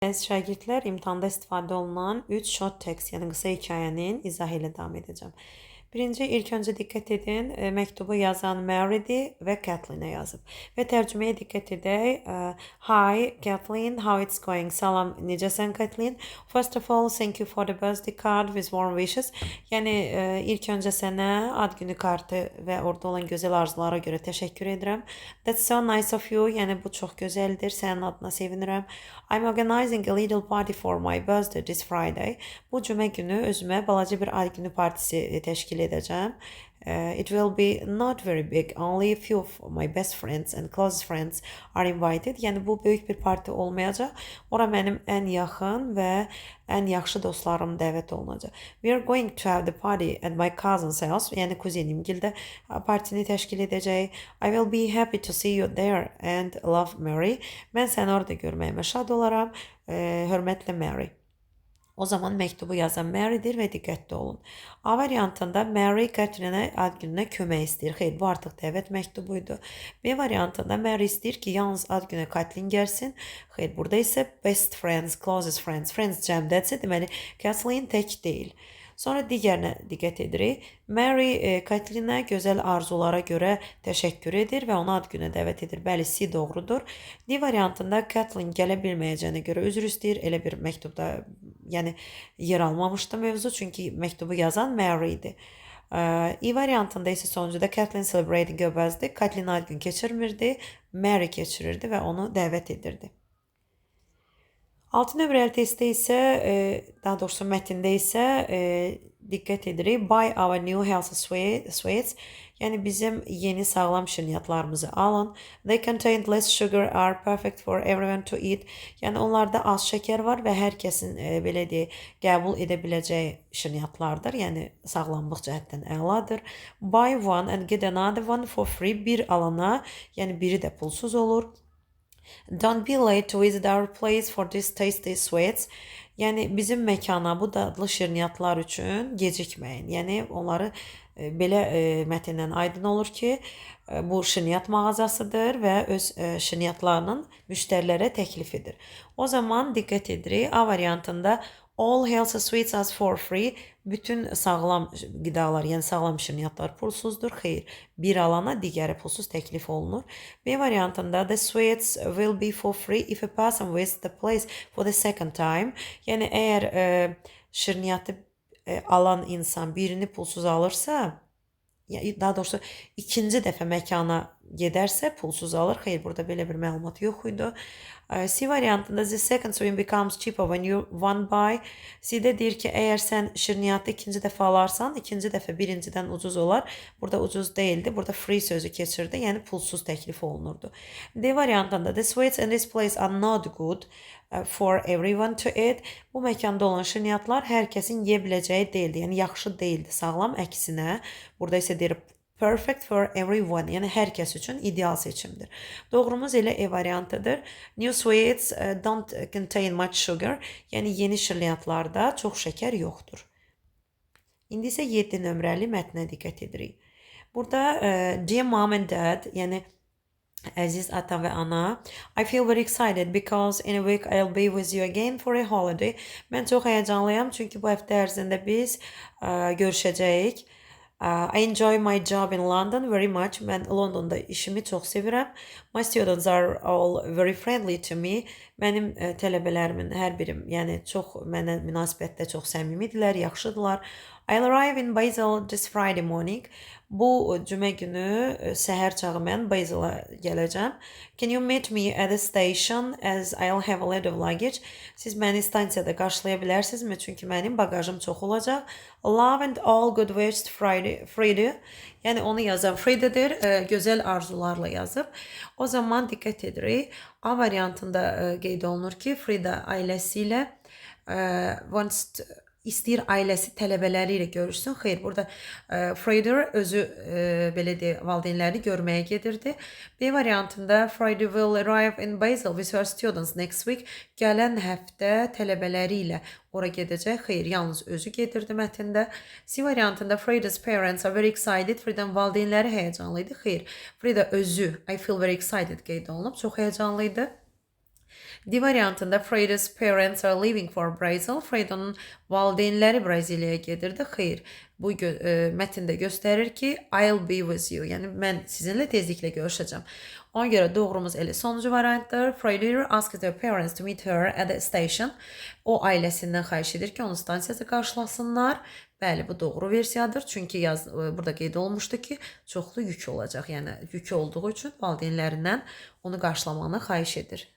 Əziz şagirdlər, imtahanda istifadə olunan 3 short text, yəni qısa hekayənin izahı ilə davam edəcəm. Birinci, ilk öncə diqqət edin, məktubu yazan Mary'dir və Kathleen-ə yazıb. Və tərcüməyə diqqət edək. Hi, Kathleen, how it's going? Salam, necəsən Kathleen? First of all, thank you for the birthday card with warm wishes. Yəni, ilk öncə sənə ad günü kartı və orada olan gözəl arzulara görə təşəkkür edirəm. That's so nice of you. Yəni, bu çox gözəldir. Sənin adına sevinirəm. I'm organizing a little party for my birthday this Friday. Bu cümə günü özümə balaca bir ad günü partisi təşkil edəcəm. It will be not very big, only a few of my best friends and close friends are invited. Yəni bu böyük bir parti olmayacaq. Ora mənim ən yaxın və ən yaxşı dostlarım dəvət olunacaq. We are going to have the party at my cousin's house. Yəni kuzenimgildə partini təşkil edəcək. I will be happy to see you there and love Mary. Mən səni orada görməyimə şad olaram. Hörmətlə Mary. O zaman məktubu yazan Mary'dir və diqqətli olun. A variantında Mary Katrinə ad gününə kömək istəyir. Xeyr, bu artıq dəvət məktubuydu. B variantında Mary istəyir ki, yalnız ad günə Kathleen gəlsin. Xeyr, burada isə best friends, closest friends, friends cəmdədirsə, deməli Kathleen tək deyil. Sonra digərinə diqqət edirik. Mary Kathleenə gözəl arzulara görə təşəkkür edir və ona ad günə dəvət edir. Bəli, C doğrudur. D variantında Kathleen gələ bilməyəcəyinə görə üzr istəyir. Elə bir məktubda, yəni yer almamışdı mövzu, çünki məktubu yazan Mary idi. E variantında isə sonuncuda Kathleen celebrating her birthday. Kathleen ad gün keçirmirdi, Mary keçirirdi və onu dəvət edirdi. 6 nömrəli testdə isə, daha doğrusu mətndə isə diqqət edirik. Buy our new healthy sweets. Yəni bizim yeni sağlam şirniyyatlarımızı alın. They contain less sugar, are perfect for everyone to eat. Yəni onlarda az şəkər var və hər kəsin belə deyək, qəbul edə biləcəyi şirniyyatlardır. Yəni sağlamlıq cəhətdən əladır. Buy one and get another one for free. Bir alana, yəni biri də pulsuz olur. Don't be late to visit our place for this tasty sweets. Yəni bizim məkana bu dadlı şirniyyatlar üçün gecikməyin. Yəni onları belə mətndən aydın olur ki, bu şirniyyat mağazasıdır və öz şirniyyatlarının müştərilərə təklif edir. O zaman diqqət edirik. A variantında all healthy sweets are for free. Bütün sağlam qidalar, yəni sağlam şirniyyatlar pulsuzdur. Xeyr, bir alana digəri pulsuz təklif olunur. B variantında the sweets will be for free if a person visits the place for the second time. Yəni əgər şirniyyatı alan insan birini pulsuz alırsa, daha doğrusu ikinci dəfə məkana gedərsə pulsuz alır. Xeyr, burada belə bir məlumat yox idi. C variantında the second swing becomes cheaper when you one buy. C-də deyir ki, əgər sən şirniyyatı ikinci dəfə alarsan, ikinci dəfə birincidən ucuz olar. Burada ucuz deyildi. Burada free sözü keçirdi. Yəni pulsuz təklif olunurdu. D variantında the sweets in this place are not good for everyone to eat. Bu məkanda olan şirniyyatlar hər kəsin yeyə biləcəyi deyildi. Yəni yaxşı deyildi, sağlam. Əksinə, burada isə deyir perfect for everyone, yəni hər kəs üçün ideal seçimdir. Doğrumuz elə E variantıdır. New sweets don't contain much sugar, yəni yeni şirniyyatlarda çox şəkər yoxdur. İndi isə 7 nömrəli mətnə diqqət edirik. Burada dear mom and dad, yəni əziz ata və ana, I feel very excited because in a week I'll be with you again for a holiday. Mən çox həyəcanlıyam çünki bu həftə ərzində biz görüşəcəyik. I enjoy my job in London very much. Mən Londonda işimi çox sevirəm. My students are all very friendly to me. Mənim tələbələrimin hər birim, yəni çox mənə münasibətdə çox səmimidirlər, yaxşıdırlar. I'll arrive in Basel this Friday morning. Bu cümə günü səhər çağı mən Basel'a gələcəm. Can you meet me at the station as I'll have a lot of luggage? Siz məni stansiyada qarşılaya bilərsinizmi? Çünki mənim bagajım çox olacaq. Love and all good wishes Friday. Yəni onu yazan Frida'dır. Gözəl arzularla yazıb. O zaman diqqət edirik. A variantında qeyd olunur ki, Frida ailəsi ilə istəyir ailəsi tələbələri ilə görüşsün. Xeyr, burada Frida özü belə deyək, valideynlərini görməyə gedirdi. B variantında Frida will arrive in Basel with her students next week. Gələn həftə tələbələri ilə ora gedəcək. Xeyr, yalnız özü gedirdi mətndə. C variantında Frida's parents are very excited. Frida'nın valideynləri həyəcanlıydı. Xeyr, Frida özü I feel very excited qeyd olunub. Çox həyəcanlıydı. D variantında Freda's parents are leaving for Brazil. Freda'nın valideynləri Braziliyaya gedirdi. Xeyr, bu mətndə göstərir ki, I'll be with you. Yəni mən sizinlə tezliklə görüşəcəm. Ona görə doğrumuz elə sonuncu variantdır. Freda asked her parents to meet her at the station. O ailəsindən xahiş edir ki, onu stansiyada qarşılasınlar. Bəli, bu doğru versiyadır. Çünki burada qeyd olmuşdu ki, çoxlu yük olacaq. Yəni yükü olduğu üçün valideynlərindən onu qarşılamağını xahiş edir.